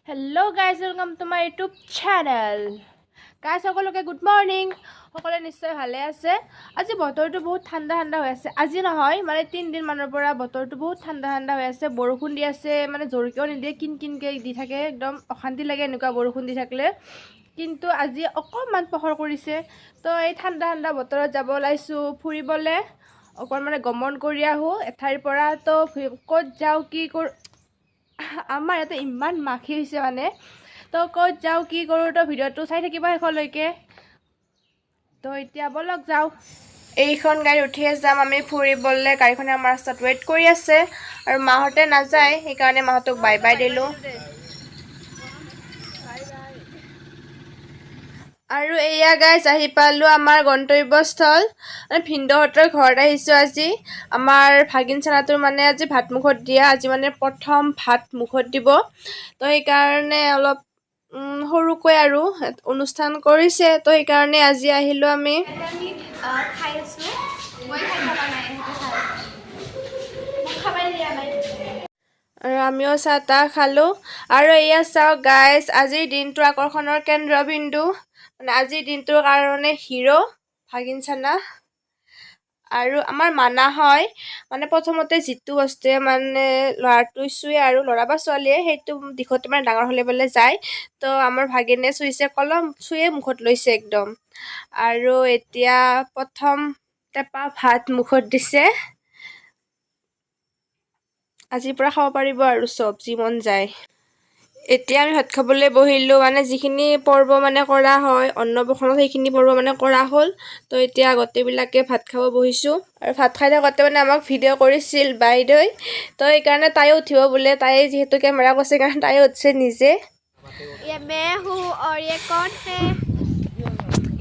Hello guys, welcome to my YouTube channel. Guys, সকলোকে good morning. সকলোৱে নিশ্চয় ভালে আছে। আজি বতৰটো বহুত ঠাণ্ডা হৈ আছে। আজি নহয় মানে 3 দিন মানৰ পৰা বতৰটো বহুত ঠাণ্ডা হৈ আছে। বৰষুণ দি আছে, মানে জোৰকেও নিদিয়ে, কিনকে দি থাকে। একদম অশান্তি লাগে এনেকুৱা বৰষুণ দি থাকিলে। কিন্তু আজি অকণমান পোহৰ কৰিছে। তো এই ঠাণ্ডা বতৰত যাব ওলাইছো ফুৰিবলৈ। অকণ মানে গমন কৰি আহোঁ এঠাইৰ পৰা। তো ক'ত যাওঁ কি কৰোঁ, আমাৰ ইয়াতে ইমান মাখি হৈছে মানে। তো ক'ত যাওঁ কি কৰোঁ, তো ভিডিঅ'টো চাই থাকিব শেষলৈকে। তো এতিয়া বলক যাওঁ। এইখন গাড়ীত উঠিয়ে যাম আমি ফুৰিবলৈ। গাড়ীখনে আমাৰ ৰাস্তাত ৱেইট কৰি আছে আৰু মাহঁতে নাযায়, সেইকাৰণে মাহঁতক বাই বাই দিলোঁ। আৰু এয়া গাইজ আহি পালোঁ আমাৰ গন্তব্যস্থল। মানে ভিনদেউহঁতৰ ঘৰত আহিছোঁ আজি। আমাৰ ভাগিন চানাটোৰ মানে আজি ভাত মুখত দিয়া, আজি মানে প্ৰথম ভাত মুখত দিব। তো সেইকাৰণে অলপ সৰুকৈ আৰু অনুষ্ঠান কৰিছে। তো সেইকাৰণে আজি আহিলোঁ আমি। আৰু আমিও চাহ তাহ খালোঁ। আৰু এয়া চাওক গাইজ, আজিৰ দিনটো আকৰ্ষণৰ কেন্দ্ৰবিন্দু। মানে আজিৰ দিনটোৰ কাৰণে হিৰো ভাগিন চানা। আৰু আমাৰ মানা হয় মানে প্ৰথমতে যিটো বস্তুৱে মানে ল'ৰাটোৱে চুৱে আৰু ল'ৰা বা ছোৱালীয়ে সেইটো দিশতে মানে ডাঙৰ হ'লে বোলে যায়। তো আমাৰ ভাগিনে চুইছে, কলম চুয়ে মুখত লৈছে একদম। আৰু এতিয়া প্ৰথম টেপা ভাত মুখত দিছে। আজিৰ পৰা খাব পাৰিব আৰু চব যি মন যায়। এতিয়া আমি ভাত খাবলৈ বহিলোঁ। মানে যিখিনি পৰ্ব মানে কৰা হয় অন্নপ্ৰসনত, সেইখিনি পৰ্ব মানে কৰা হ'ল। তো এতিয়া গোটেইবিলাকে ভাত খাব বহিছোঁ। আৰু ভাত খাই থাকোঁতে মানে আমাক ভিডিঅ' কৰিছিল বাইদেউই। তো সেইকাৰণে তাইও উঠিব বোলে। তাই যিহেতু কেমেৰা কৈছে সেইকাৰণে তাইও উঠিছে নিজে। ये मैं हूँ और ये कौन है?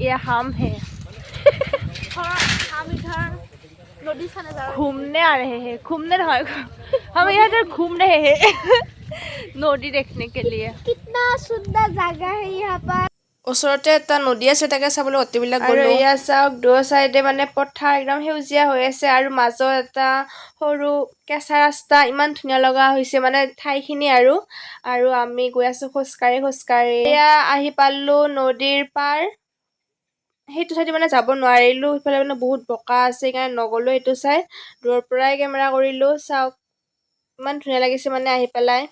ये हम हैं। हम इधर नदी से घूमने आ रहे हैं। घूमने हम यहाँ इधर घूम रहे हैं नदी देखने के लिए। कितना सुंदर जगह है यहाँ पर। ওচৰতে এটা নদী আছে, তাকে চাবলৈ অতিবিলাক গ'লো। আৰু এয়া চাওক দুয়ো চাইডে মানে পথাৰ একদম সেউজীয়া হৈ আছে আৰু মাজত এটা সৰু কেঁচা ৰাস্তা। ইমান ধুনীয়া লগা হৈছে মানে ঠাইখিনি। আৰু আমি গৈ আছোঁ খোজকাঢ়ি। এয়া আহি পালোঁ নদীৰ পাৰ। সেইটো চাইডে মানে যাব নোৱাৰিলোঁ, সিফালে মানে বহুত বোকা আছে, সেইকাৰণে নগ'লোঁ সেইটো চাই। দূৰৰ পৰাই কেমেৰা কৰিলোঁ। চাওক ইমান ধুনীয়া লাগিছে মানে আহি পেলাই।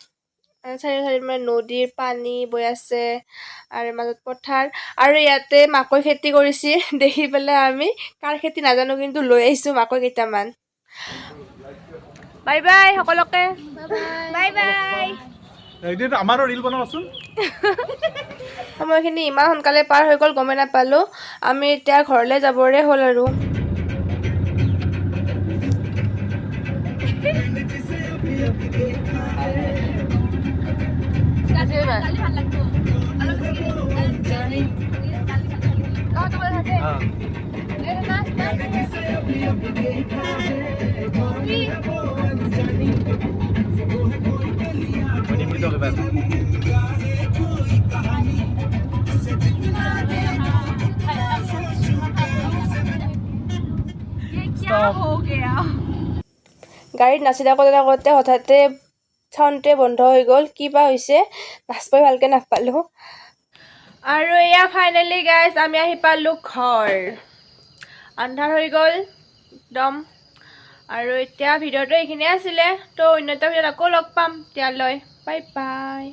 চাৰিওফালে মানে নদীৰ পানী বৈ আছে আৰু মাজত পথাৰ। আৰু ইয়াতে মাকৈ খেতি কৰিছে দেখি পেলাই আমি কাৰ খেতি নাজানো, কিন্তু লৈ আহিছোঁ মাকৈ কেইটামান। বাই বাই সকলোকে, বাই বাই। আমাৰো ৰীল বনাবচোন। সময়খিনি ইমান সোনকালে পাৰ হৈ গ'ল, গমেই নাপালোঁ। আমি এতিয়া ঘৰলৈ যাবৰে হ'ল আৰু। গাড়ীত নাচি থাকোঁতে হঠাতে চাউণ্ডটোৱে বন্ধ হৈ গ'ল। কি বা হৈছে, নাচবই ভালকৈ নাপালোঁ। আৰু এয়া ফাইনেলি গাইজ আমি আহি পালোঁ ঘৰ। আন্ধাৰ হৈ গ'ল একদম। আৰু এতিয়া ভিডিঅ'টো এইখিনিয়ে আছিলে। তো অন্য এটা ভিডিঅ'ত আকৌ লগ পাম। তেতিয়ালৈ বাই বাই।